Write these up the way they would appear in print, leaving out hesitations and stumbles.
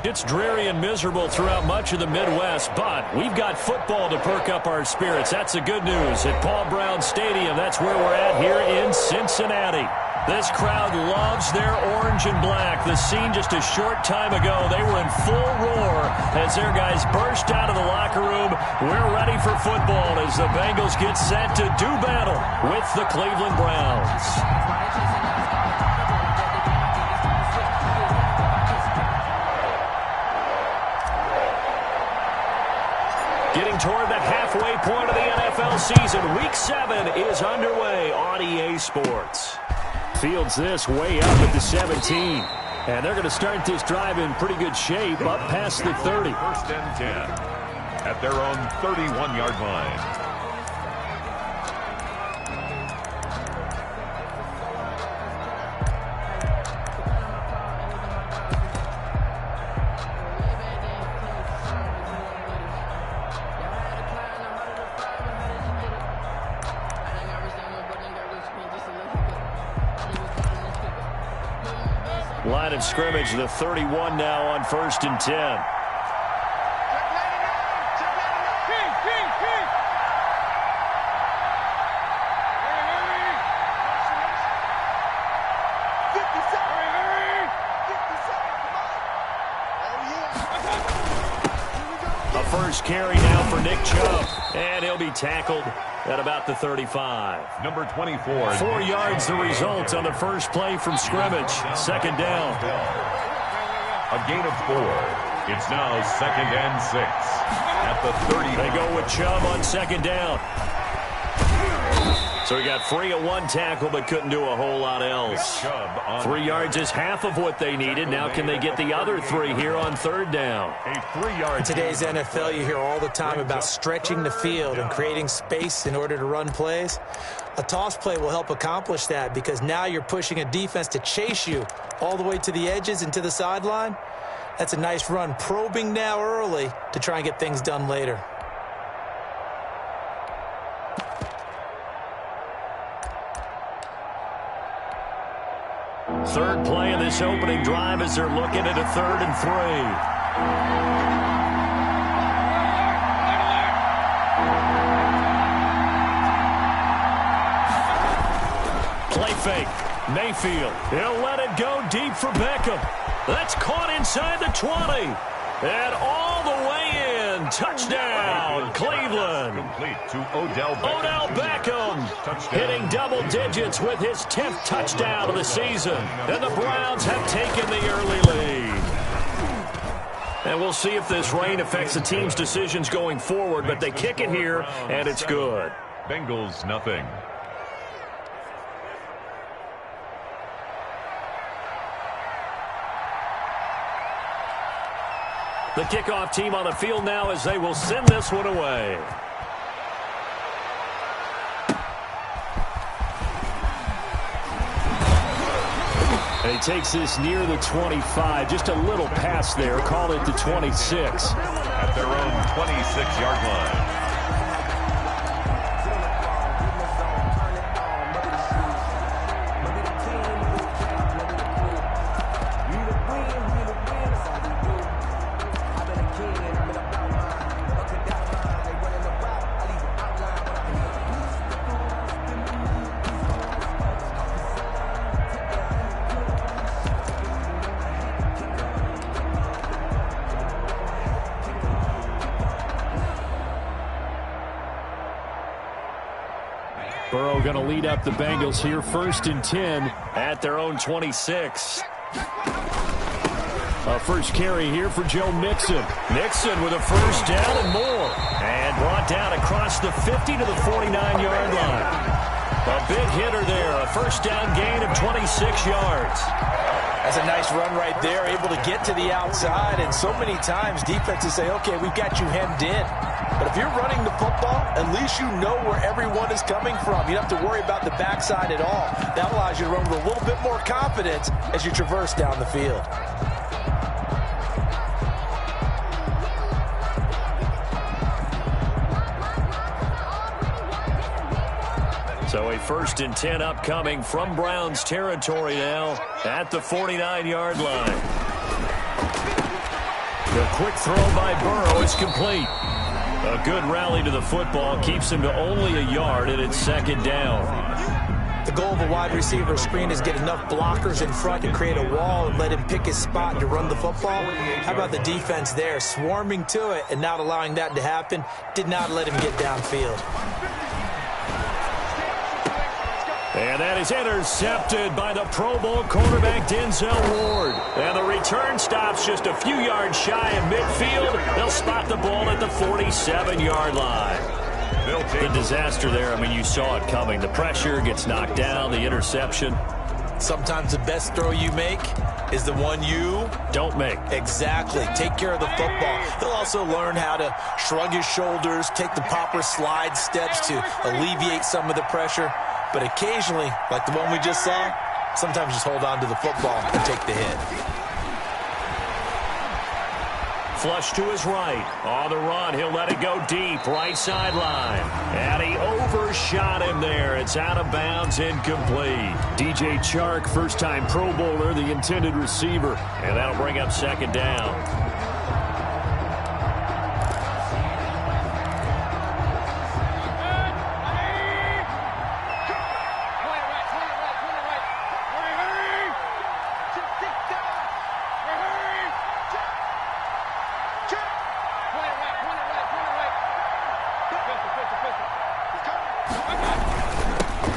It's dreary and miserable throughout much of the Midwest, but we've got football to perk up our spirits. That's the good news. At Paul Brown Stadium, that's where we're at here in Cincinnati. This crowd loves their orange and black. The scene just a short time ago, they were in full roar as their guys burst out of the locker room. We're ready for football as the Bengals get set to do battle with the Cleveland Browns. Getting toward the halfway point of the NFL season, Week 7 is underway on EA Sports. Fields this way up at the 17. And they're going to start this drive in pretty good shape up past the 30. First and 10 at their own 31-yard line. Line of scrimmage, the 31 now on 1st and 10. A first carry now for Nick Chubb, and he'll be tackled at about the 35. Number 24. 4 yards the result on the first play from scrimmage. Second down. A gain of 4. It's now 2nd and 6 at the 30. They go with Chubb on second down. So he got free of one tackle but couldn't do a whole lot else. 3 yards is half of what they needed. Now can they get the other 3 here on third down? A 3-yard. In today's NFL, you hear all the time about stretching the field and creating space in order to run plays. A toss play will help accomplish that because now you're pushing a defense to chase you all the way to the edges and to the sideline. That's a nice run, probing now early to try and get things done later. Third play of this opening drive as they're looking at a 3rd and 3. Play fake. Mayfield. He'll let it go deep for Beckham. That's caught inside the 20. And all the way in. Touchdown, Cleveland. Complete to Odell Beckham. Odell Beckham hitting double digits with his 10th touchdown of the season. And the Browns have taken the early lead. And we'll see if this rain affects the team's decisions going forward, but they kick it here, and it's good. Bengals, nothing. The kickoff team on the field now as they will send this one away. And he takes this near the 25. Just a little pass there. Call it the 26. At their own 26-yard line. Burrow going to lead up the Bengals here, 1st and 10 at their own 26. A first carry here for Joe Mixon. Mixon with a first down and more. And brought down across the 50 to the 49-yard line. A big hitter there, a first down gain of 26 yards. That's a nice run right there, able to get to the outside. And so many times defenses say, okay, we've got you hemmed in. But if you're running the football, at least you know where everyone is coming from. You don't have to worry about the backside at all. That allows you to run with a little bit more confidence as you traverse down the field. So a 1st and 10 upcoming from Browns territory now at the 49-yard line. The quick throw by Burrow is complete. A good rally to the football keeps him to only a yard, and it's 2nd down. The goal of a wide receiver screen is get enough blockers in front to create a wall and let him pick his spot to run the football. How about the defense there, swarming to it and not allowing that to happen? Did not let him get downfield. And that is intercepted by the Pro Bowl quarterback Denzel Ward. And the return stops just a few yards shy of midfield. They'll spot the ball at the 47-yard line. The disaster there, I mean, you saw it coming. The pressure gets knocked down, the interception. Sometimes the best throw you make is the one you don't make. Exactly. Take care of the football. He'll also learn how to shrug his shoulders, take the proper slide steps to alleviate some of the pressure. But occasionally, like the one we just saw, sometimes just hold on to the football and take the hit. Flush to his right. On the run, he'll let it go deep. Right sideline. And he overshot him there. It's out of bounds, incomplete. DJ Chark, first-time Pro Bowler, the intended receiver. And that'll bring up 2nd down.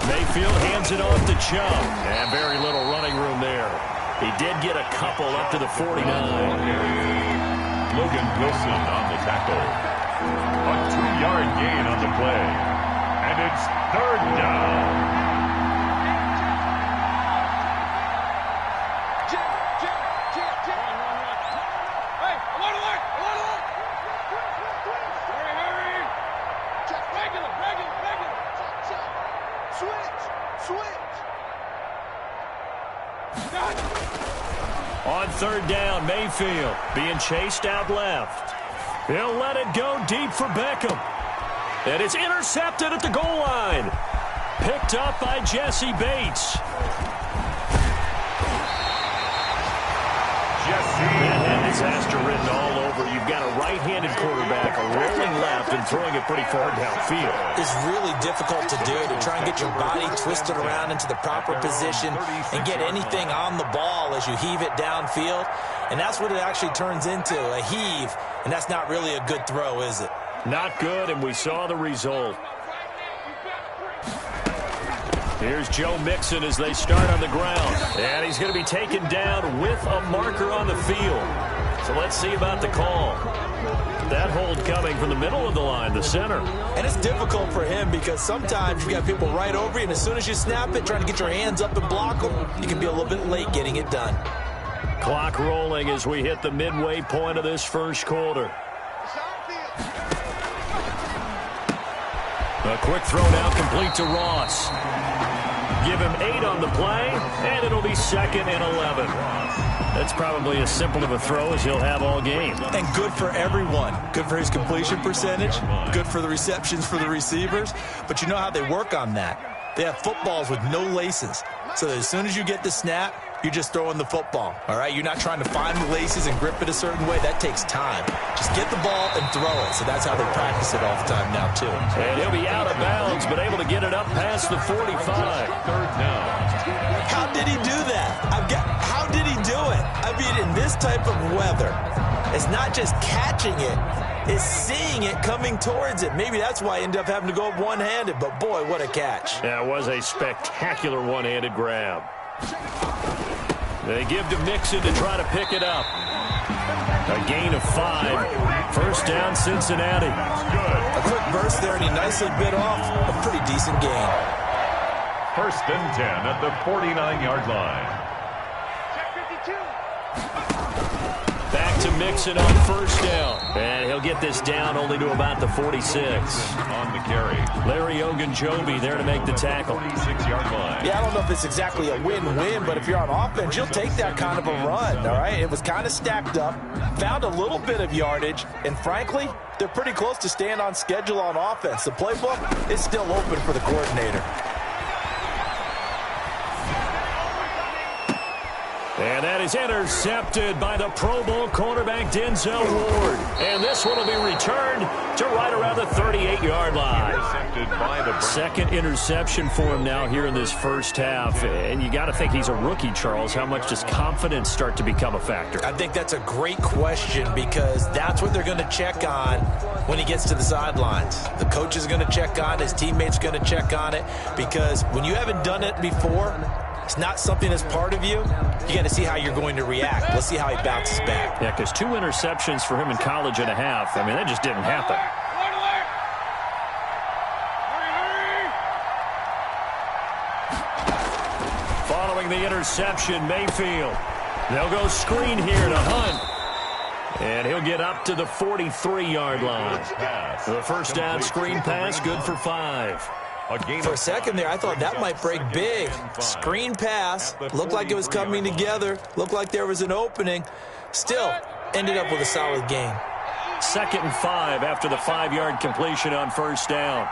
Mayfield hands it off to Chubb. And very little running room there. He did get a couple up to the 49. Logan Wilson on the tackle. A 2-yard gain on the play. And it's 3rd down. On 3rd down, Mayfield being chased out left. He'll let it go deep for Beckham. And it's intercepted at the goal line. Picked up by Jesse Bates. That had disaster written all over. You've got a right-handed quarterback, a rolling left, and throwing it pretty far downfield. It's really difficult to do, to try and get your body twisted around into the proper position and get anything on the ball as you heave it downfield. And that's what it actually turns into, a heave. And that's not really a good throw, is it? Not good, and we saw the result. Here's Joe Mixon as they start on the ground. And he's going to be taken down with a marker on the field. So let's see about the call. That hold coming from the middle of the line, the center. And it's difficult for him because sometimes you got people right over you, and as soon as you snap it, trying to get your hands up and block them, you can be a little bit late getting it done. Clock rolling as we hit the midway point of this 1st quarter. A quick throw now complete to Ross. Give him 8 on the play, and it'll be 2nd and 11. That's probably as simple of a throw as he'll have all game. And good for everyone. Good for his completion percentage. Good for the receptions for the receivers. But you know how they work on that. They have footballs with no laces. So that as soon as you get the snap, you're just throwing the football. All right? You're not trying to find the laces and grip it a certain way. That takes time. Just get the ball and throw it. So that's how they practice it all the time now, too. And he'll be out of bounds, but able to get it up past the 45. 3rd down. How did he do that? How did he do it? I mean, in this type of weather, it's not just catching it. It's seeing it coming towards it. Maybe that's why I ended up having to go up one-handed. But, boy, what a catch. That was a spectacular one-handed grab. They give to Mixon to try to pick it up. A gain of 5. 1st down, Cincinnati. A quick burst there, and he nicely bit off a pretty decent gain. 1st and 10 at the 49-yard line. Back to Mixon on 1st down. And he'll get this down only to about the 46. On the carry. Larry Ogunjobi there to make the tackle. 46-yard line. Yeah, I don't know if it's exactly a win-win, but if you're on offense, you'll take that kind of a run, all right? It was kind of stacked up, found a little bit of yardage, and frankly, they're pretty close to staying on schedule on offense. The playbook is still open for the coordinator. And that is intercepted by the Pro Bowl cornerback Denzel Ward. And this one will be returned to right around the 38-yard line. Intercepted by the second interception for him now here in this first half. And you got to think he's a rookie, Charles. How much does confidence start to become a factor? I think that's a great question because that's what they're going to check on when he gets to the sidelines. The coach is going to check on it. His teammates going to check on it because when you haven't done it before, it's not something that's part of you. You got to see how you're going to react. Let's see how he bounces back. Yeah, because 2 interceptions for him in college and a half. I mean, that just didn't happen. Following the interception, Mayfield. They'll go screen here to Hunt. And he'll get up to the 43-yard line. The first down screen pass, good for 5. For a second there, I thought that might break big. Screen pass. Looked like it was coming together. Looked like there was an opening. Still, ended up with a solid gain. 2nd and 5 after the 5-yard completion on first down.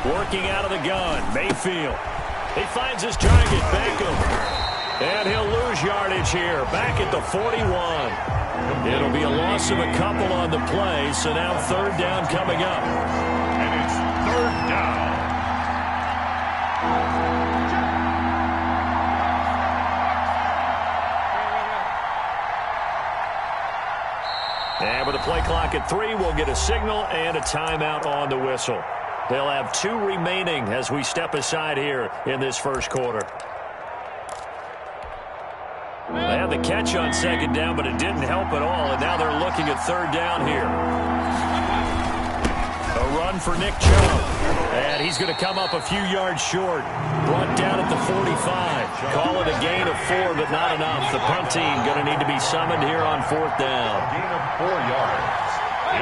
Working out of the gun, Mayfield. He finds his target, Beckham. And he'll lose yardage here, back at the 41. It'll be a loss of a couple on the play, so now 3rd down coming up. And it's 3rd down. And with the play clock at 3, we'll get a signal and a timeout on the whistle. They'll have 2 remaining as we step aside here in this first quarter. They had the catch on 2nd down, but it didn't help at all, and now they're looking at 3rd down here. A run for Nick Chubb, and he's going to come up a few yards short. Brought down at the 45. Call it a gain of 4, but not enough. The punt team going to need to be summoned here on 4th down. A gain of 4 yards.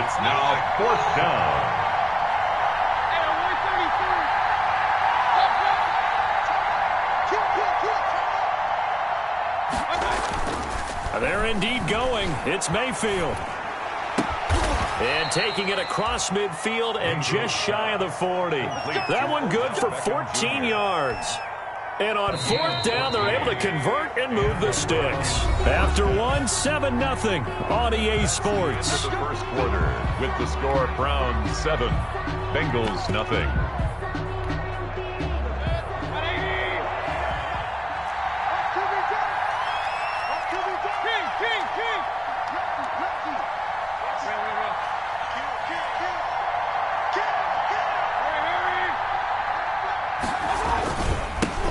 It's now 4th down. They're indeed going. It's Mayfield. And taking it across midfield and just shy of the 40. That one good for 14 yards. And on 4th down, they're able to convert and move the sticks. After 7-0 on EA Sports. The first quarter with the score Browns 7, Bengals nothing.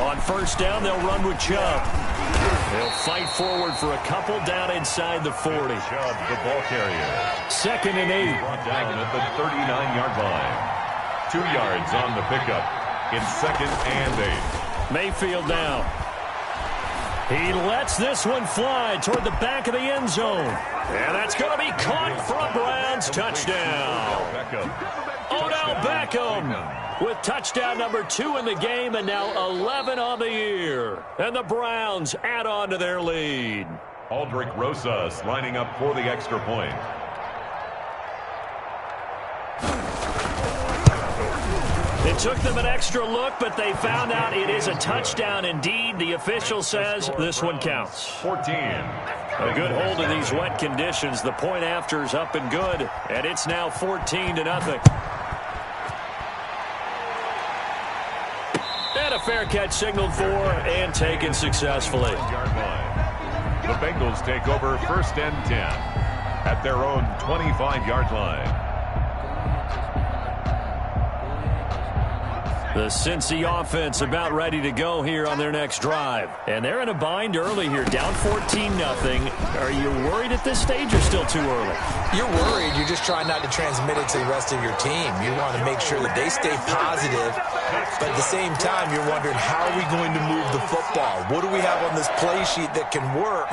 On first down, they'll run with Chubb. They'll fight forward for a couple down inside the 40. Chubb, the ball carrier. 2nd and 8. Brought down at the 39-yard line. 2 yards on the pickup in 2nd and 8. Mayfield now. He lets this one fly toward the back of the end zone. And that's going to be caught for a Browns touchdown. Odell Beckham with touchdown number 2 in the game and now 11 on the year. And the Browns add on to their lead. Aldrick Rosas lining up for the extra point. It took them an extra look, but they found out it is a touchdown indeed. The official says this one counts. 14. A good hold of these wet conditions. The point after is up and good, and it's now 14-0. And a fair catch signaled for and taken successfully. The Bengals take over 1st and 10 at their own 25-yard line. The Cincy offense about ready to go here on their next drive. And they're in a bind early here, down 14-0. Are you worried at this stage or still too early? You're worried. You're just trying not to transmit it to the rest of your team. You want to make sure that they stay positive. But at the same time, you're wondering, how are we going to move the football? What do we have on this play sheet that can work?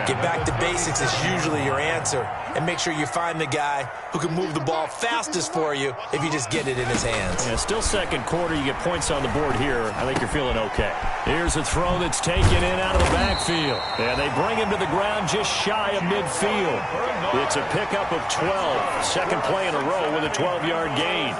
Get back to basics is usually your answer. And make sure you find the guy who can move the ball fastest for you if you just get it in his hands. Yeah, still second quarter. quarter, you get points on the board here. I think you're feeling okay. Here's a throw that's taken in out of the backfield. And they bring him to the ground just shy of midfield. It's a pickup of 12. Second play in a row with a 12-yard gain.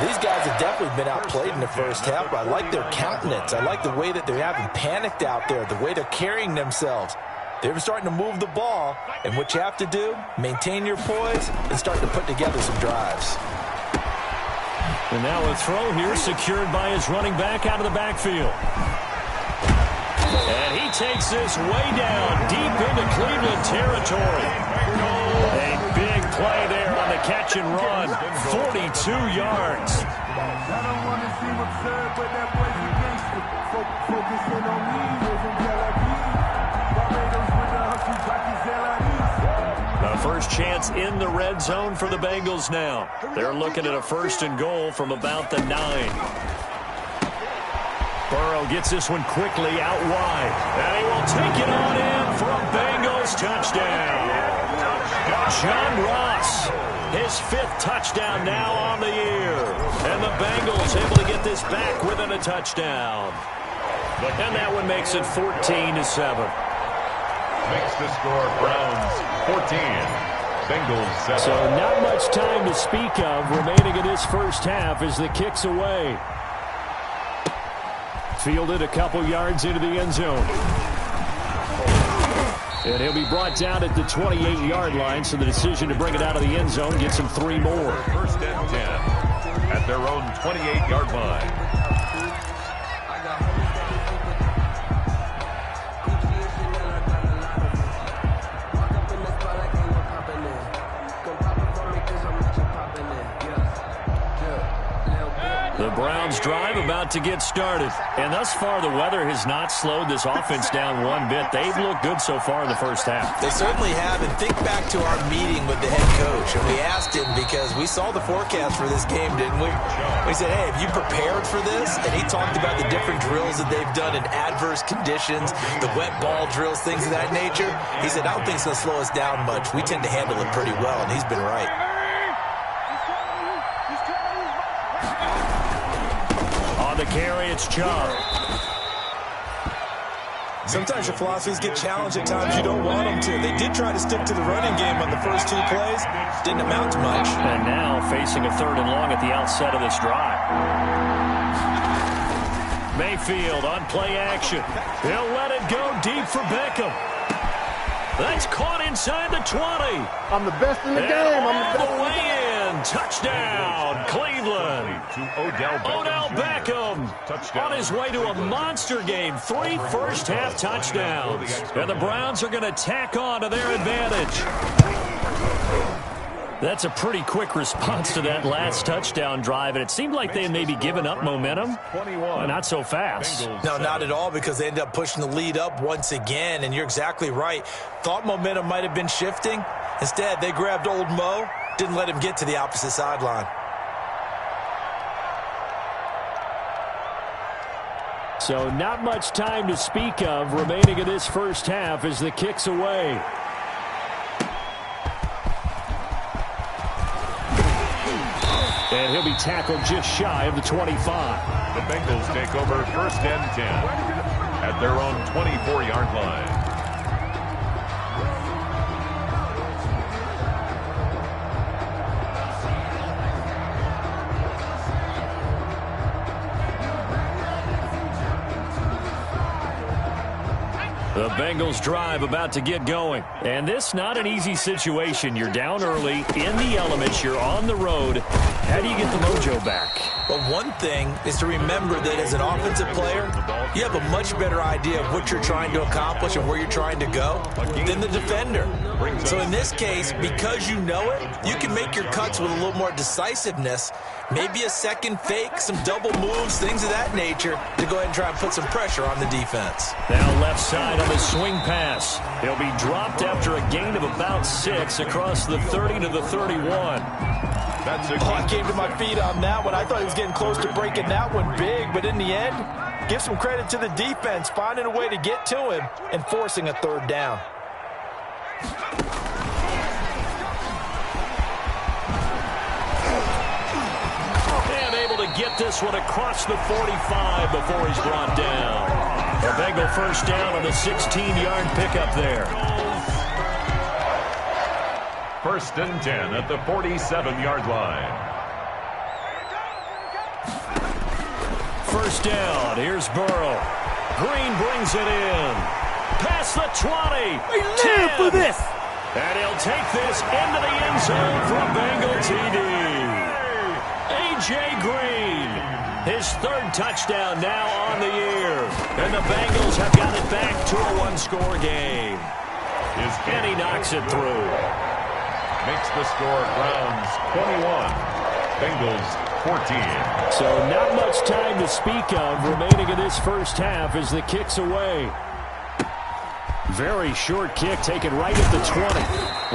These guys have definitely been outplayed in the first half, but I like their countenance. I like the way that they haven't panicked out there, the way they're carrying themselves. They're starting to move the ball, and what you have to do, maintain your poise and start to put together some drives. And now a throw here secured by his running back out of the backfield. And he takes this way down deep into Cleveland territory. A big play there on the catch and run. 42 yards. I don't want to seem absurd, but that boy's a gangster. Focusing on me, living Tel Aviv. Barbados with the hustle, The first chance in the red zone for the Bengals now. They're looking at a 1st and goal from about the 9. Burrow gets this one quickly out wide. And he will take it on in for a Bengals touchdown. John Ross, his 5th touchdown now on the year. And the Bengals able to get this back within a touchdown. And that one makes it 14-7. Makes the score Browns 14. Bengals 7. So not much time to speak of remaining in this first half as the kick's away. Fielded a couple yards into the end zone. And he'll be brought down at the 28-yard line, so the decision to bring it out of the end zone gets him 3 more. 1st and 10 at their own 28-yard line. The Browns drive about to get started. And thus far, the weather has not slowed this offense down one bit. They've looked good so far in the first half. They certainly have. And think back to our meeting with the head coach. And we asked him because we saw the forecast for this game, didn't we? We said, hey, have you prepared for this? And he talked about the different drills that they've done in adverse conditions, the wet ball drills, things of that nature. He said, I don't think it's going to slow us down much. We tend to handle it pretty well, and he's been right. On the carry, it's Chubb. Sometimes your philosophies get challenged at times you don't want them to. They did try to stick to the running game on the first 2 plays. Didn't amount to much. And now facing a 3rd and long at the outset of this drive. Mayfield on play action. He'll let it go deep for Beckham. That's caught inside the 20. I'm the best in the game. All the way in. Touchdown, Cleveland. Odell Beckham on his way to a monster game. 3 first-half touchdowns. And the Browns are going to tack on to their advantage. That's a pretty quick response to that last touchdown drive, and it seemed like they had maybe given up momentum. Well, not so fast. No, not at all, because they ended up pushing the lead up once again, and you're exactly right. Thought momentum might have been shifting. Instead, they grabbed old Mo, didn't let him get to the opposite sideline. So not much time to speak of remaining in this first half as the kick's away. And he'll be tackled just shy of the 25. The Bengals take over 1st and 10 at their own 24-yard line. The Bengals drive about to get going. And this not an easy situation. You're down early, in the elements, you're on the road. How do you get the mojo back? Well, one thing is to remember that as an offensive player, you have a much better idea of what you're trying to accomplish and where you're trying to go than the defender. So in this case, because you know it, you can make your cuts with a little more decisiveness. Maybe a second fake, some double moves, things of that nature to go ahead and try and put some pressure on the defense. Now left side on the swing pass. He'll be dropped after a gain of about 6 across the 30 to the 31. I came to my feet on that one. I thought he was getting close to breaking that one big, but in the end, give some credit to the defense, finding a way to get to him and forcing a 3rd down. get this one across the 45 before he's brought down. A Bengal first down on the 16-yard pickup there. First and 10 at the 47-yard line. First down. Here's Burrow. Green brings it in. Past the 20. They live for this. And he'll take this into the end zone for a Bengal TD. A.J. Green, his third touchdown now on the year. And the Bengals have got it back to a one-score game. And he knocks it through. Makes the score Browns 21, Bengals 14. So not much time to speak of remaining in this first half as the kick's away. Very short kick taken right at the 20.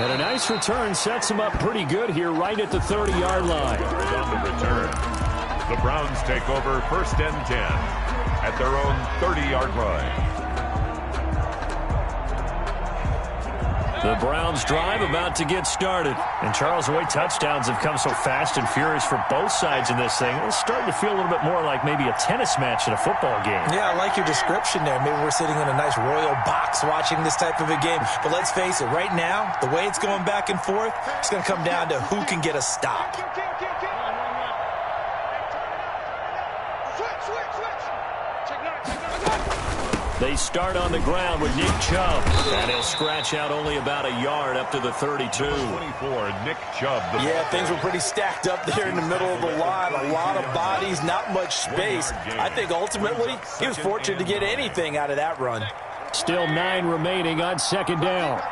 And a nice return sets him up pretty good here right at the 30-yard line. On the return, the Browns take over first and 10 at their own 30-yard line. The Browns drive about to get started. And Charles, the way touchdowns have come so fast and furious for both sides in this thing, it's starting to feel a little bit more like maybe a tennis match in a football game. Yeah, I like your description there. Maybe we're sitting in a nice royal box watching this type of a game. But let's face it, right now, the way it's going back and forth, it's going to come down to who can get a stop. They start on the ground with Nick Chubb. And he'll scratch out only about a yard up to the 32. 24, Nick Chubb. Yeah, things were pretty stacked up there in the middle of the line. A lot of bodies, not much space. I think ultimately he was fortunate to get anything out of that run. Still 9 remaining on second down.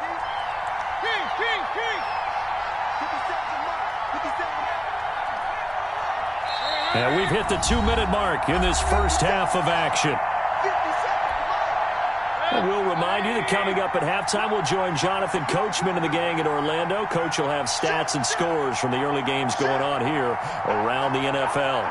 And we've hit the 2-minute mark in this first half of action. And we'll remind you that coming up at halftime, we'll join Jonathan Coachman and the gang in Orlando. Coach will have stats and scores from the early games going on here around the NFL.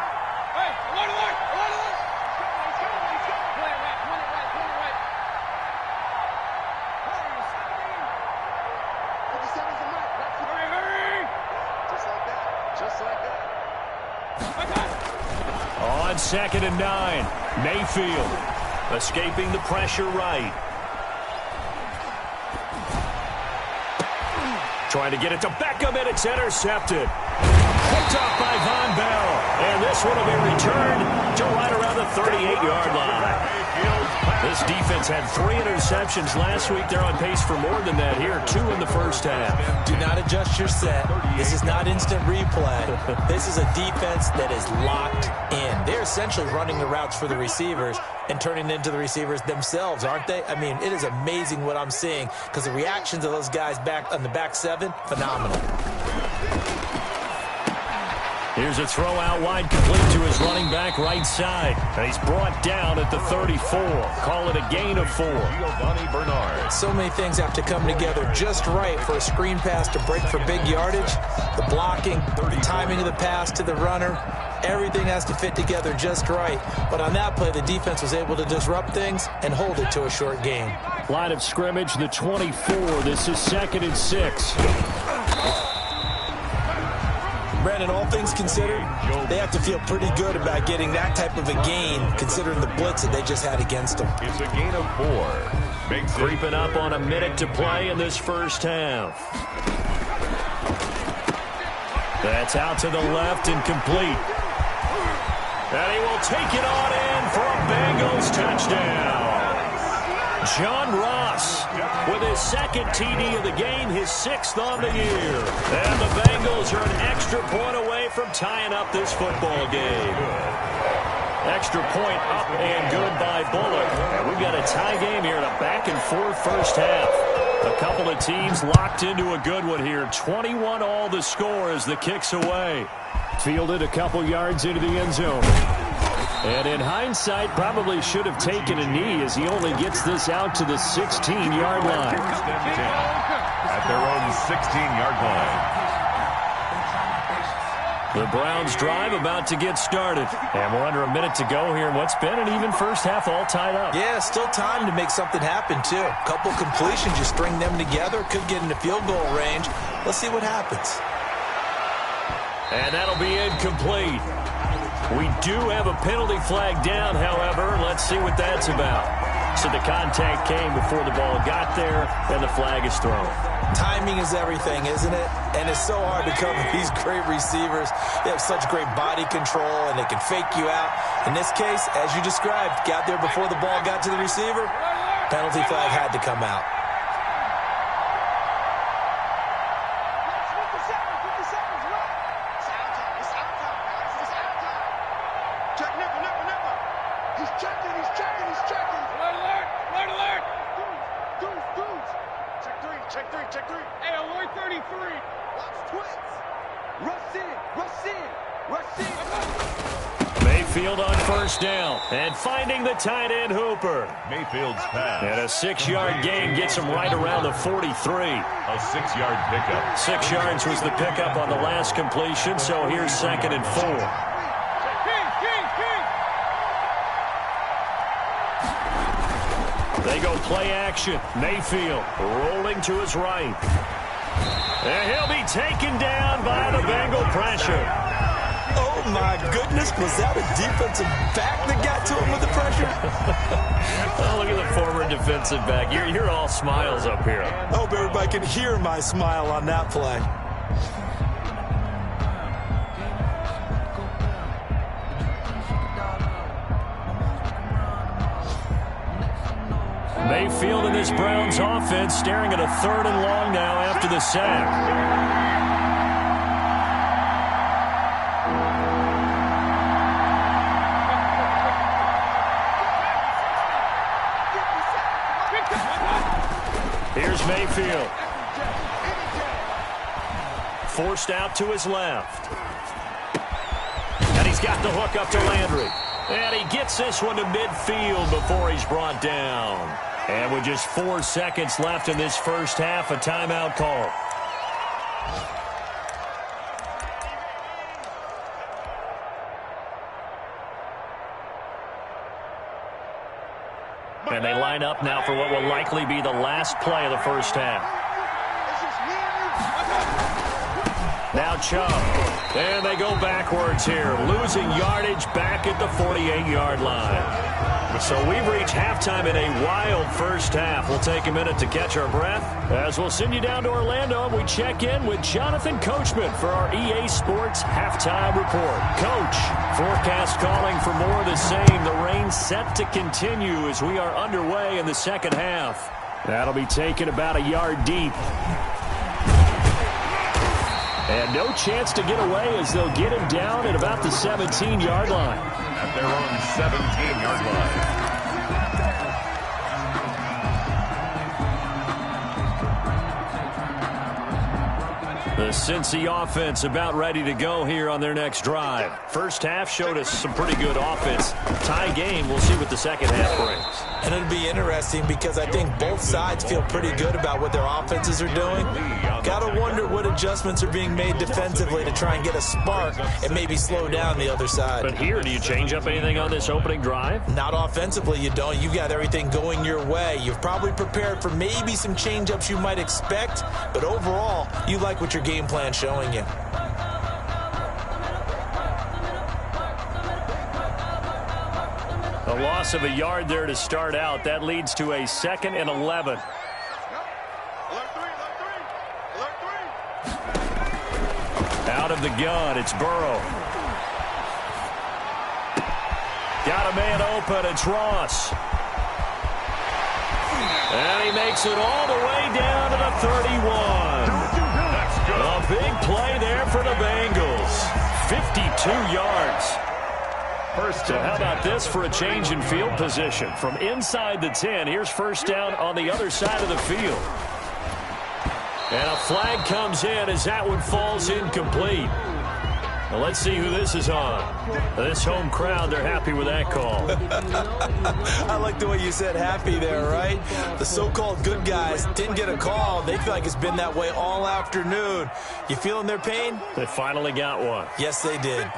On second and 9, Mayfield. Escaping the pressure right. Trying to get it to Beckham, and it's intercepted. Picked off by Von Bell. And this one will be returned to right around the 38-yard line. This defense had 3 interceptions last week. They're on pace for more than that here. 2 in the first half. Do not adjust your set. This is not instant replay. This is a defense that is locked in. They're essentially running the routes for the receivers and turning it into the receivers themselves, aren't they? I mean, it is amazing what I'm seeing because the reactions of those guys back on the back 7, phenomenal. Here's a throw out wide, complete to his running back right side. And he's brought down at the 34. Call it a gain of 4. Giovanni Bernard. So many things have to come together just right for a screen pass to break for big yardage. The blocking, the timing of the pass to the runner, everything has to fit together just right. But on that play, the defense was able to disrupt things and hold it to a short gain. Line of scrimmage, the 24. This is 2nd and 6. Brandon, all things considered, they have to feel pretty good about getting that type of a gain, considering the blitz that they just had against them. It's a gain of 4. Makes Creeping up on a minute to play in this first half. That's out to the left and complete. And he will take it on in for a Bengals touchdown. John Ross with his 2nd TD of the game, his 6th on the year. And the Bengals are an extra point away from tying up this football game. Extra point up and good by Bullock. And we've got a tie game here in a back-and-forth first half. A couple of teams locked into a good one here. 21 all the score as the kick's away. Fielded a couple yards into the end zone. And in hindsight, probably should have taken a knee as he only gets this out to the 16-yard line. At their own 16-yard line. The Browns drive about to get started. And we're under a minute to go here in what's been an even first half, all tied up. Yeah, still time to make something happen, too. A couple completions, you string them together, could get into field goal range. Let's see what happens. And that'll be incomplete. We do have a penalty flag down, however. Let's see what that's about. So the contact came before the ball got there, and the flag is thrown. Timing is everything, isn't it? And it's so hard to cover these great receivers. They have such great body control, and they can fake you out. In this case, as you described, got there before the ball got to the receiver. Penalty flag had to come out. Mayfield on first down, and finding the tight end Hooper. Mayfield's pass. And a 6-yard gain gets him right around the 43. A 6-yard pickup. 6 yards was the pickup on the last completion, so here's 2nd and 4. They go play action. Mayfield rolling to his right. And he'll be taken down by the Bengal pressure. Oh, my goodness. Was that a defensive back that got to him with the pressure? Oh, look at the former defensive back. You're all smiles up here. I hope everybody can hear my smile on that play. Mayfield in this Browns offense staring at a 3rd and long now after the sack. Here's Mayfield. Forced out to his left. And he's got the hook up to Landry. And he gets this one to midfield before he's brought down. And with just 4 seconds left in this first half, a timeout call. And they line up now for what will likely be the last play of the first half. Now Chubb. And they go backwards here, losing yardage back at the 48-yard line. So we've reached halftime in a wild first half. We'll take a minute to catch our breath as we'll send you down to Orlando and we check in with Jonathan Coachman for our EA Sports Halftime Report. Coach, forecast calling for more of the same. The rain set to continue as we are underway in the second half. That'll be taken about a yard deep. And no chance to get away as they'll get him down at about the 17-yard line. At their own 17-yard line. The Cincy offense about ready to go here on their next drive. First half showed us some pretty good offense. Tie game, we'll see what the second half brings. And it'll be interesting because I think both sides feel pretty good about what their offenses are doing. Got to wonder what adjustments are being made defensively to try and get a spark and maybe slow down the other side. But here, do you change up anything on this opening drive? Not offensively, you don't. You've got everything going your way. You've probably prepared for maybe some change-ups you might expect, but overall, you like what your game plan showing you. A loss of a yard there to start out. That leads to a 2nd and 11. Out of the gun, it's Burrow. Got a man open, it's Ross. And he makes it all the way down to the 31. A big play there for the Bengals. 52 yards. So how about this for a change in field position? From inside the 10, here's first down on the other side of the field. And a flag comes in as that one falls incomplete. Now let's see who this is on. This home crowd, they're happy with that call. I like the way you said happy there, right? The so-called good guys didn't get a call. They feel like it's been that way all afternoon. You feeling their pain? They finally got one. Yes, they did.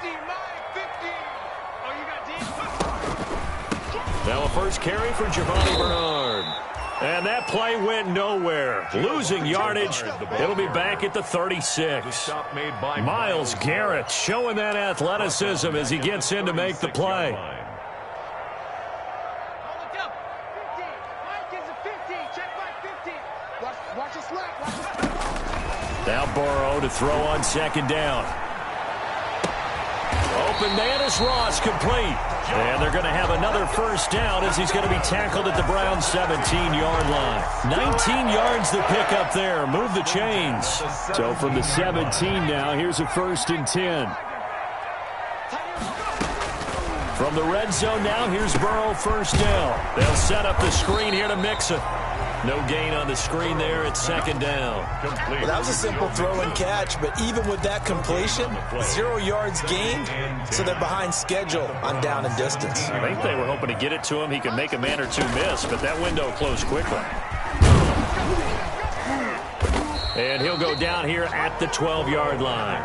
Now a first carry for Giovanni Bernard. And that play went nowhere. Losing yardage. It'll be back at the 36. Myles Garrett showing that athleticism as he gets in to make the play. Now Burrow to throw on second down. Open man is Ross, complete. And they're going to have another first down as he's going to be tackled at the Browns' 17-yard line. 19 yards to pick up there. Move the chains. So from the 17 now, here's a 1st and 10. From the red zone now, here's Burrow, first down. They'll set up the screen here to mix it. No gain on the screen there at second down. Well, that was a simple throw and catch, but even with that completion, 0 yards gained, so they're behind schedule on down and distance. I think they were hoping to get it to him. He could make a man or two miss, but that window closed quickly. And he'll go down here at the 12-yard line.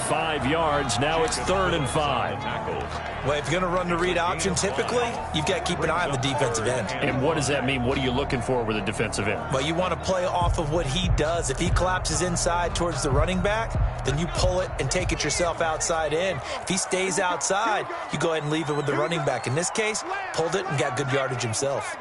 5 yards. Now it's 3rd and 5. Well, if you're going to run the read option, typically, you've got to keep an eye on the defensive end. And what does that mean? What are you looking for with a defensive end? Well, you want to play off of what he does. If he collapses inside towards the running back, then you pull it and take it yourself outside in. If he stays outside, you go ahead and leave it with the running back. In this case, pulled it and got good yardage himself.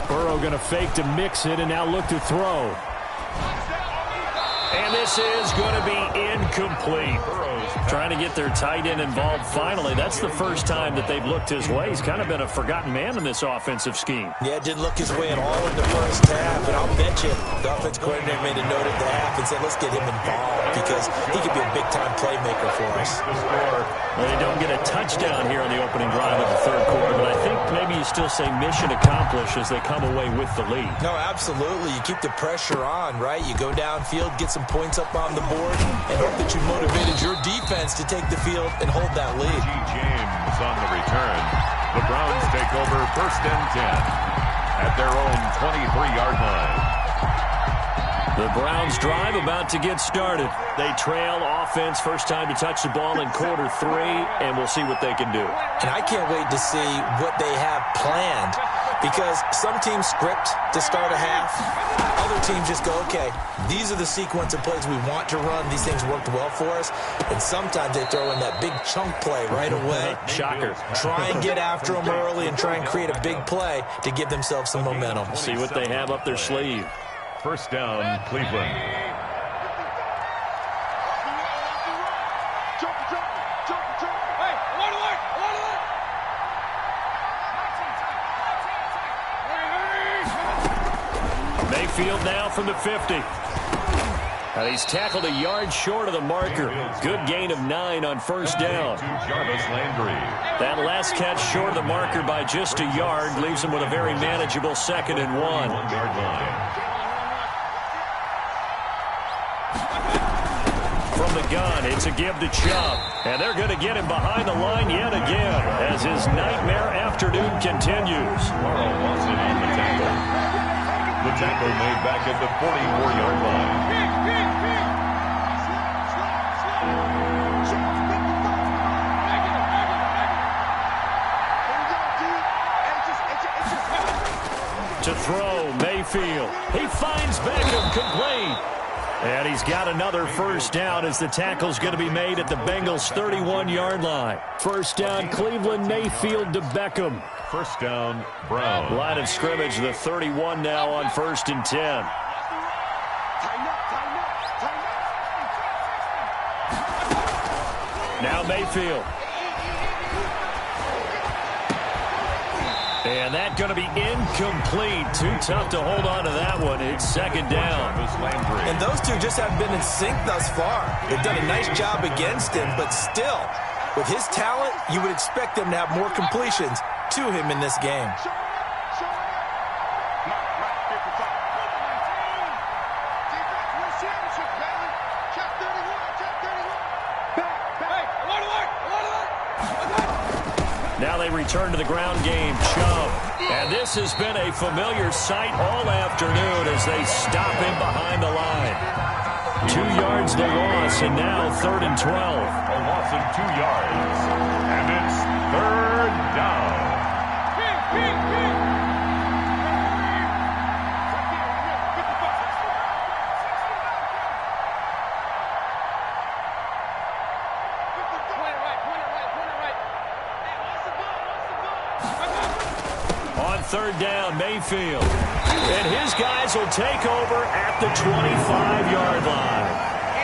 Burrow going to fake to mix it and now look to throw. And this is going to be incomplete. Trying to get their tight end involved finally. That's the first time that they've looked his way. He's kind of been a forgotten man in this offensive scheme. Yeah, it didn't look his way at all in the first half. And I'll bet you the offensive coordinator made a note at the half and said, let's get him involved because he could be a big-time playmaker for us. Well, they don't get a touchdown here on the opening drive of the third quarter, but I think maybe you still say mission accomplished as they come away with the lead. No, absolutely. You keep the pressure on, right? You go downfield, get some points up on the board, and hope that you motivated your defense to take the field and hold that lead. James on the return. The Browns take over 1st and 10 at their own 23-yard line. The Browns drive about to get started. They trail offense, first time to touch the ball in quarter 3, and we'll see what they can do. And I can't wait to see what they have planned because some teams script to start a half. Other teams just go, okay, these are the sequence of plays we want to run. These things worked well for us. And sometimes they throw in that big chunk play right away. Shocker. Try and get after them early and try and create a big play to give themselves some momentum. See what they have up their sleeve. First down, Cleveland. Mayfield now from the 50. And he's tackled a yard short of the marker. Good gain of 9 on first down. That last catch short of the marker by just a yard leaves him with a very manageable 2nd and 1. From the gun, it's a give to Chubb. And they're going to get him behind the line yet again as his nightmare afternoon continues. Morrow wants it on the tackle. The tackle made back at the 44-yard line. To throw, Mayfield. He finds Beckham, complete. And he's got another first down as the tackle's going to be made at the Bengals' 31-yard line. First down, Cleveland, Mayfield to Beckham. First down, Brown. Line of scrimmage, the 31 now on 1st and 10. Now Mayfield. And that's going to be incomplete. Too tough to hold on to that one. It's 2nd down. And those two just haven't been in sync thus far. They've done a nice job against him, but still, with his talent, you would expect them to have more completions to him in this game. Now they return to the ground game. Chubb. And this has been a familiar sight all afternoon as they stop him behind the line. 2 yards the loss, and now 3rd and 12. A loss of 2 yards. And it's 3rd down. On 3rd down, Mayfield. And his guys will take over at the 25-yard line.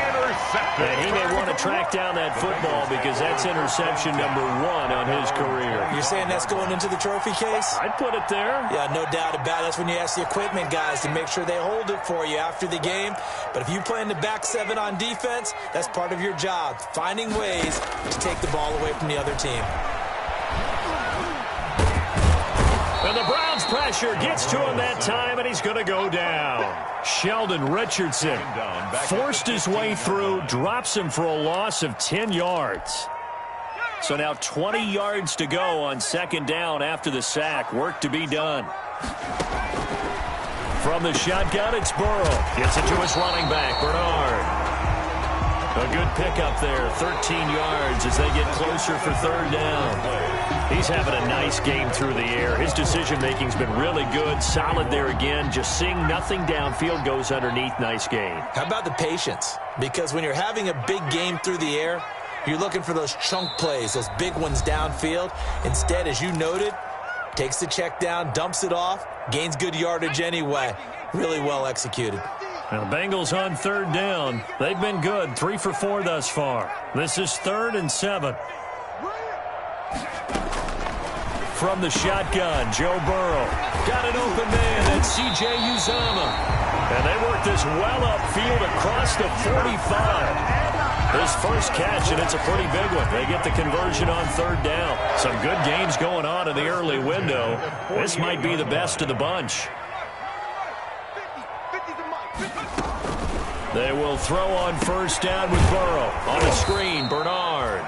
Intercepted. And he may want to track down that football because that's interception number 1 on his career. You're saying that's going into the trophy case? I'd put it there. Yeah, no doubt about it. That's when you ask the equipment guys to make sure they hold it for you after the game. But if you play in the back 7 on defense, that's part of your job, finding ways to take the ball away from the other team. And the Browns pressure gets to him that time, and he's going to go down. Sheldon Richardson forced his way through, drops him for a loss of 10 yards. So now 20 yards to go on 2nd down after the sack. Work to be done. From the shotgun, it's Burrow. Gets it to his running back, Bernard. A good pickup there, 13 yards as they get closer for 3rd down. He's having a nice game through the air. His decision-making's been really good, solid there again. Just seeing nothing downfield, goes underneath. Nice game. How about the patience? Because when you're having a big game through the air, you're looking for those chunk plays, those big ones downfield. Instead, as you noted, takes the check down, dumps it off, gains good yardage anyway. Really well executed. Now the Bengals on 3rd down. They've been good, 3 for 4 thus far. This is 3rd and 7. From the shotgun, Joe Burrow. Got an open man, that's C.J. Uzomah. And they work this well upfield across the 45. His first catch, and it's a pretty big one. They get the conversion on 3rd down. Some good games going on in the early window. This might be the best of the bunch. They will throw on 1st down with Burrow. On a screen, Bernard.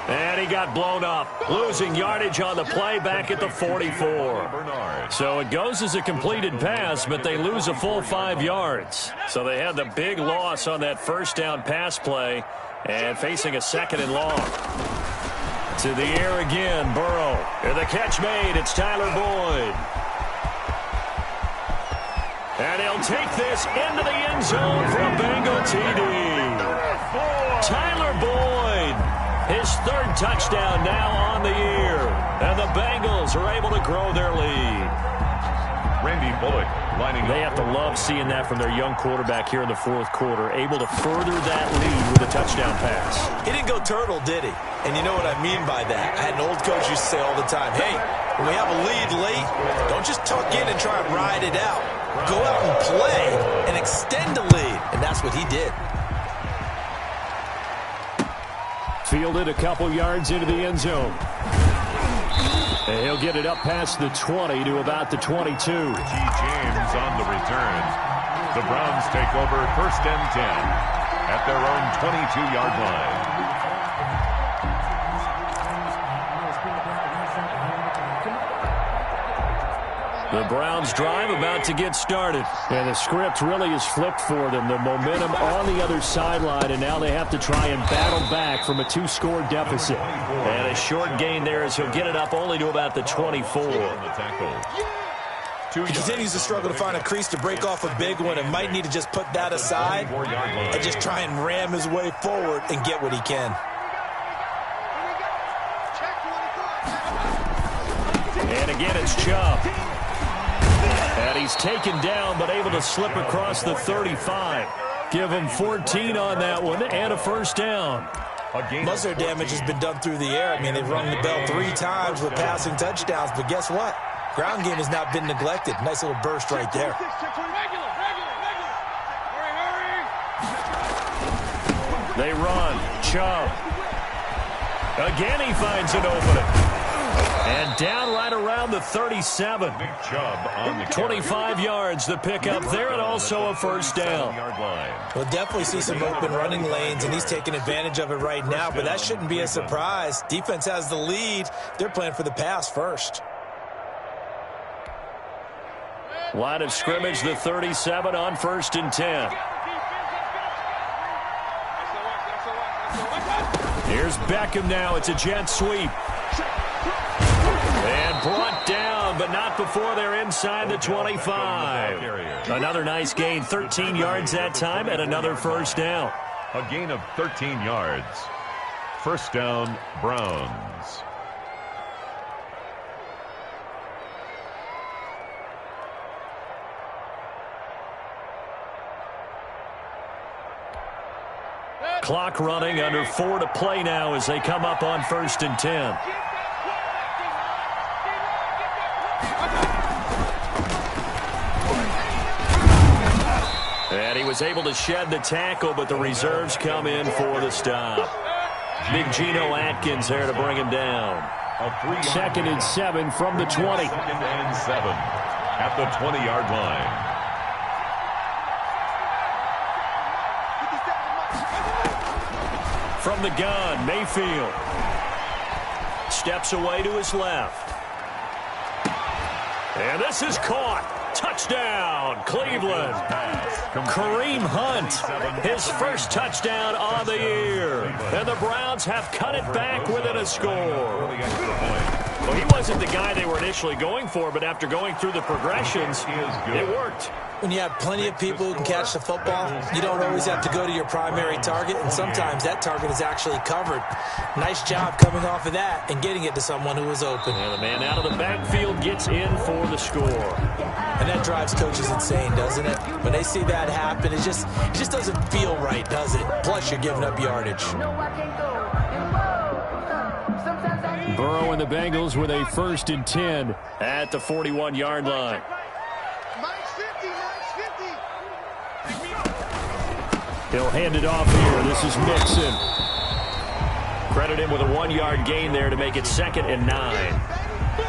And he got blown up. Losing yardage on the play back at the 44. So it goes as a completed pass, but they lose a full 5 yards. So they had the big loss on that 1st down pass play and facing a 2nd and long. To the air again, Burrow. And the catch made. It's Tyler Boyd. And he'll take this into the end zone for a Bengal TD. Tyler Boyd, his 3rd touchdown now on the year. And the Bengals are able to grow their lead. Randy Bullock lining up. They have to love seeing that from their young quarterback here in the 4th quarter, able to further that lead with a touchdown pass. He didn't go turtle, did he? And you know what I mean by that. I had an old coach used to say all the time, hey, when we have a lead late, don't just tuck in and try and ride it out. Go out and play and extend the lead. And that's what he did. Fielded a couple yards into the end zone. And he'll get it up past the 20 to about the 22. G. James on the return. The Browns take over 1st and 10 at their own 22-yard line. The Browns drive about to get started. And the script really is flipped for them. The momentum on the other sideline, and now they have to try and battle back from a 2-score deficit. And a short gain there as he'll get it up only to about the 24. He continues to struggle to find a crease to break off a big one and might need to just put that aside and just try and ram his way forward and get what he can. And again, it's Chubb. And he's taken down, but able to slip across the 35. Give him 14 on that one and a 1st down. Most of their damage has been done through the air. I mean, they've rung the bell 3 times with passing touchdowns, but guess what? Ground game has not been neglected. Nice little burst right there. They run. Chubb. Again, he finds an opening. And down right around the 37. Nick Chubb on the 25 yards, the pickup there, and also a 1st down. We'll definitely see some open running lanes, and he's taking advantage of it right now, but that shouldn't be a surprise. Defense has the lead. They're playing for the pass first. Line of scrimmage, the 37 on 1st and 10. Here's Beckham now. It's a jet sweep. And brought down, but not before they're inside the 25. Another nice gain, 13 yards that time, and another first down. A gain of 13 yards. First down, Browns. Clock running, under 4 to play now as they come up on 1st and 10. And he was able to shed the tackle, but the reserves come in for the stop. Big Geno Atkins there to bring him down. 2nd and 7 from the 20. 2nd and 7 at the 20-yard line. From the gun, Mayfield steps away to his left. And this is caught. Touchdown, Cleveland. Kareem Hunt, his first touchdown on the year. And the Browns have cut it back within a score. Well, he wasn't the guy they were initially going for, but after going through the progressions, it worked. When you have plenty of people who can catch the football, you don't always have to go to your primary target, and sometimes that target is actually covered. Nice job coming off of that and getting it to someone who was open. And the man out of the backfield gets in for the score. And that drives coaches insane, doesn't it? When they see that happen, it just doesn't feel right, does it? Plus, you're giving up yardage. Burrow and the Bengals with a 1st and 10 at the 41-yard line. He'll hand it off here. This is Mixon. Credit him with a 1-yard gain there to make it 2nd and 9.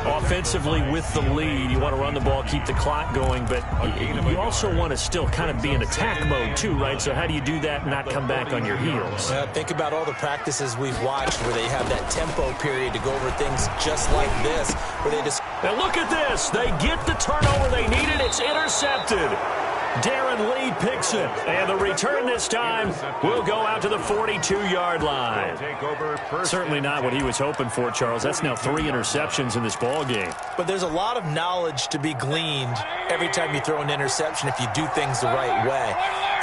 Offensively with the lead, you want to run the ball, keep the clock going, but you also want to still kind of be in attack mode too, right? So how do you do that and not come back on your heels? Think about all the practices we've watched where they have that tempo period to go over things just like this, where they just... And look at this. They get the turnover they needed. It's intercepted. Darren Lee picks it, and the return this time will go out to the 42-yard line. Certainly not what he was hoping for, Charles. That's now 3 interceptions in this ball game. But there's a lot of knowledge to be gleaned every time you throw an interception if you do things the right way.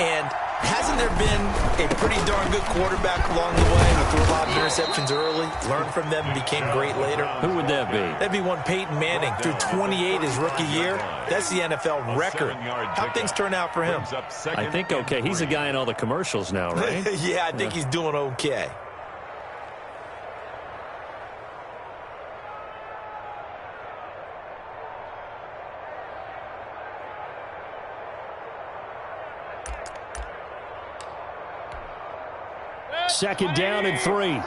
And hasn't there been a pretty darn good quarterback along the way who threw a lot of interceptions early, learned from them, and became great later? Who would that be? That'd be one Peyton Manning. Threw 28 his rookie year. That's the NFL record. How'd things turn out for him? I think okay. He's a guy in all the commercials now, right? Yeah, I think he's doing okay. Second down and 3.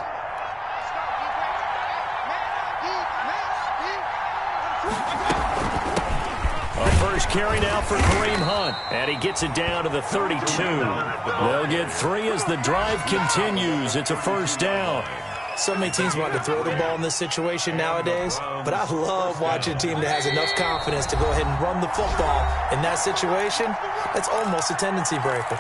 A first carry now for Kareem Hunt. And he gets it down to the 32. They'll get 3 as the drive continues. It's a first down. So many teams want to throw the ball in this situation nowadays, but I love watching a team that has enough confidence to go ahead and run the football. In that situation, that's almost a tendency breaker.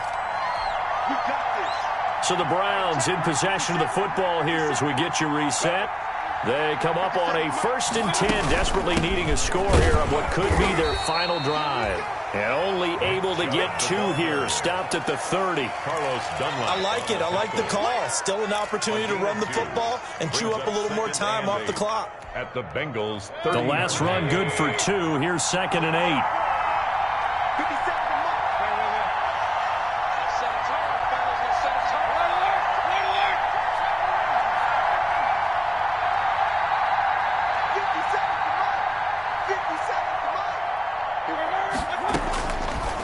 So the Browns in possession of the football here as we get you reset. They come up on a 1st and 10, desperately needing a score here on what could be their final drive. And only able to get 2 here, stopped at the 30. I like it. I like the call. Still an opportunity to run the football and chew up a little more time off the clock. At the Bengals, the last run good for 2. Here's 2nd and 8.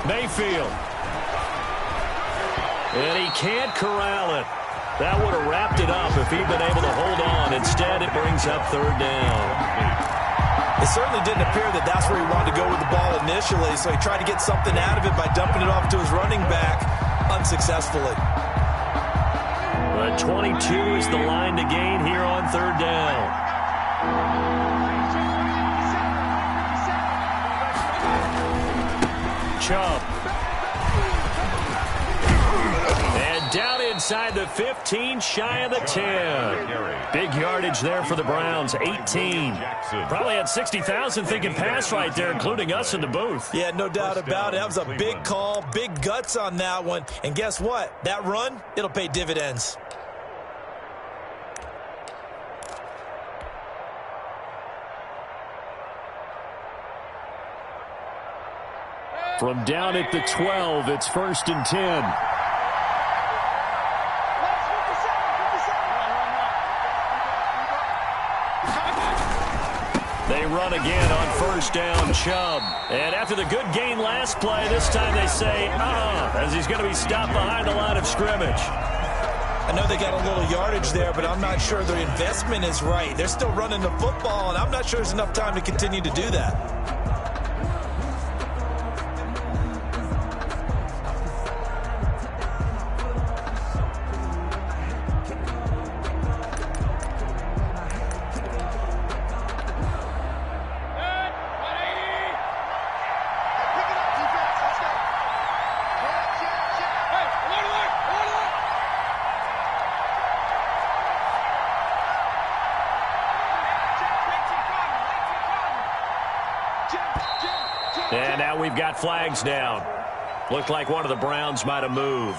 Mayfield. And he can't corral it. That would have wrapped it up if he'd been able to hold on. Instead, it brings up 3rd down. It certainly didn't appear that that's where he wanted to go with the ball initially, so he tried to get something out of it by dumping it off to his running back unsuccessfully. But 22 is the line to gain here on 3rd down. Chubb. And down inside the 15, shy of the 10. Big yardage there for the Browns, 18. Probably had 60,000 thinking pass right there, including us in the booth. Yeah, no doubt about it. That was a big call, big guts on that one. And guess what? That run, it'll pay dividends. From down at the 12, it's 1st and 10. They run again on 1st down, Chubb. And after the good gain last play, this time they say, as he's going to be stopped behind the line of scrimmage. I know they got a little yardage there, but I'm not sure their investment is right. They're still running the football, and I'm not sure there's enough time to continue to do that. And now we've got flags down. Looked like one of the Browns might have moved.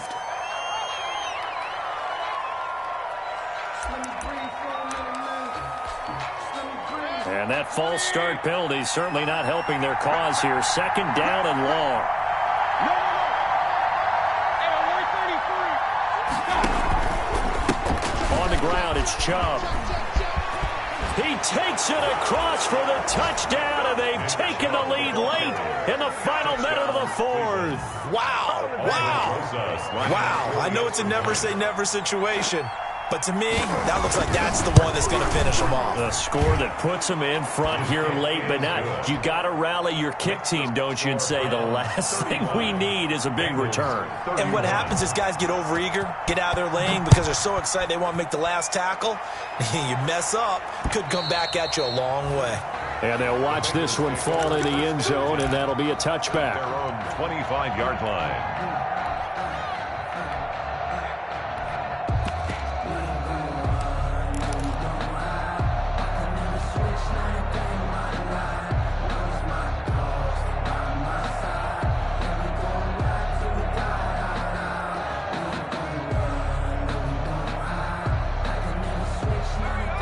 And that false start penalty is certainly not helping their cause here. 2nd down and long. On the ground, it's Chubb. He takes it across for the touchdown, and they've taken the lead late in the final minute of the 4th. Wow. Wow. I know it's a never say never situation, but to me, that looks like that's the one that's going to finish them off. The score that puts them in front here late, but not. You got to rally your kick team, don't you, and say the last thing we need is a big return. And what happens is guys get overeager, get out of their lane because they're so excited they want to make the last tackle. You mess up, could come back at you a long way. And they'll watch this one fall in the end zone, and that'll be a touchback. Their own 25-yard line.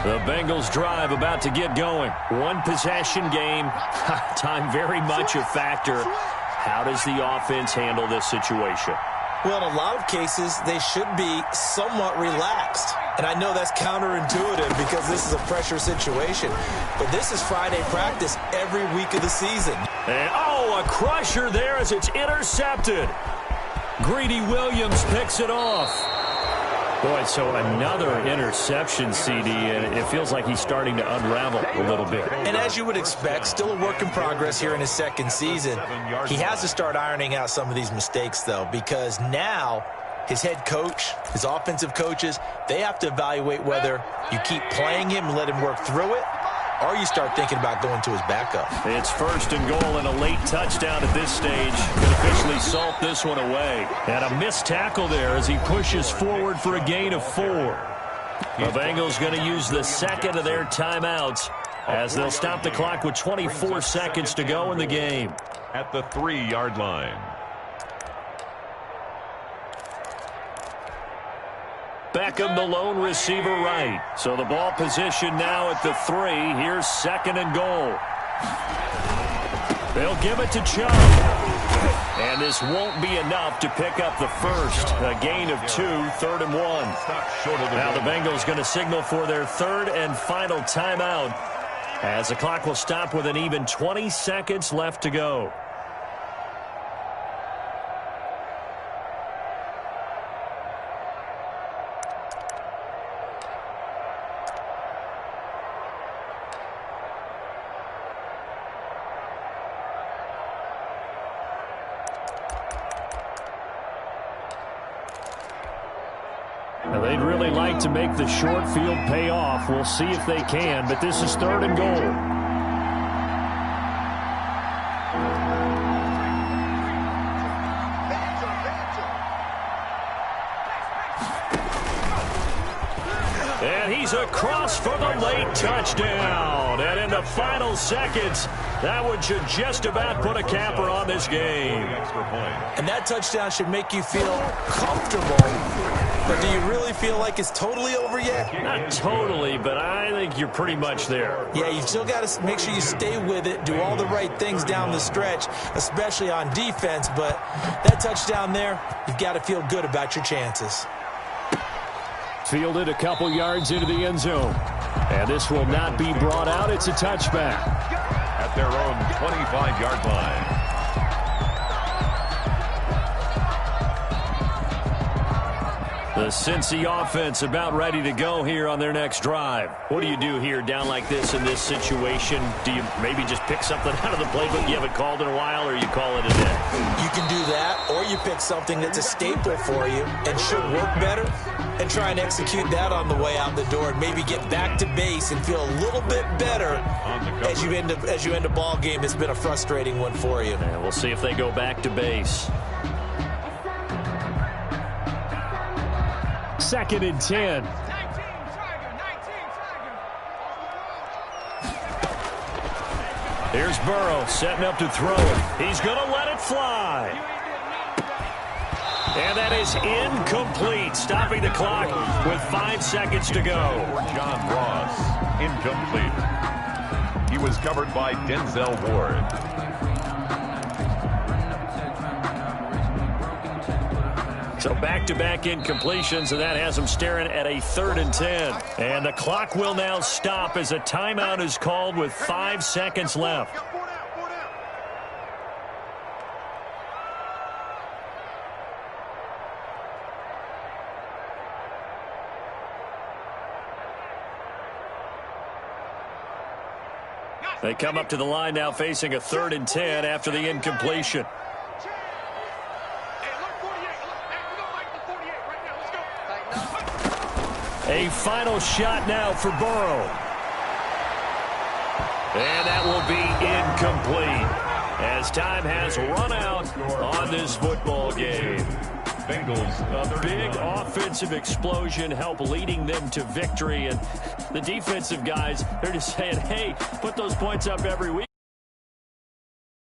The Bengals drive about to get going. One possession game. Time very much a factor. How does the offense handle this situation? Well, in a lot of cases, they should be somewhat relaxed. And I know that's counterintuitive because this is a pressure situation. But this is Friday practice every week of the season. And, a crusher there as it's intercepted. Greedy Williams picks it off. Boy, so another interception, CD, and it feels like he's starting to unravel a little bit. And as you would expect, still a work in progress here in his 2nd season. He has to start ironing out some of these mistakes, though, because now his head coach, his offensive coaches, they have to evaluate whether you keep playing him and let him work through it, or you start thinking about going to his backup. It's 1st and goal and a late touchdown at this stage. Could officially salt this one away. And a missed tackle there as he pushes forward for a gain of 4. The Bengals going to use the 2nd of their timeouts as they'll stop the clock with 24 seconds to go in the game. At the 3-yard line. Beckham, the lone receiver, right. So the ball position now at the 3. Here's 2nd and goal. They'll give it to Chubb. And this won't be enough to pick up the first. A gain of 2, 3rd and 1. Now the Bengals going to signal for their 3rd and final timeout as the clock will stop with an even 20 seconds left to go. Now, they'd really like to make the short field pay off. We'll see if they can, but this is 3rd and goal. goes across for the late touchdown. And in the final seconds, that one should just about put a capper on this game. And that touchdown should make you feel comfortable. But do you really feel like it's totally over yet? Not totally, but I think you're pretty much there. Yeah, you still got to make sure you stay with it, do all the right things down the stretch, especially on defense. But that touchdown there, you've got to feel good about your chances. Fielded a couple yards into the end zone. And this will not be brought out. It's a touchback. At their own 25-yard line. The Cincy offense about ready to go here on their next drive. What do you do here down like this in this situation? Do you maybe just pick something out of the playbook you haven't called in a while, or you call it a day? You can do that, or you pick something that's a staple for you and should work better and try and execute that on the way out the door and maybe get back to base and feel a little bit better as you end a ball game that's been a frustrating one for you. And we'll see if they go back to base. 2nd and 10. Here's Burrow setting up to throw it. He's going to let it fly. And that is incomplete, stopping the clock with 5 seconds to go. John Ross, incomplete. He was covered by Denzel Ward. So back-to-back incompletions, and that has them staring at a 3rd and 10. And the clock will now stop as a timeout is called with 5 seconds left. They come up to the line now facing a 3rd and 10 after the incompletion. A final shot now for Burrow. And that will be incomplete as time has run out on this football game. Bengals, A big offensive explosion helped leading them to victory. And the defensive guys, they're just saying, hey, put those points up every week.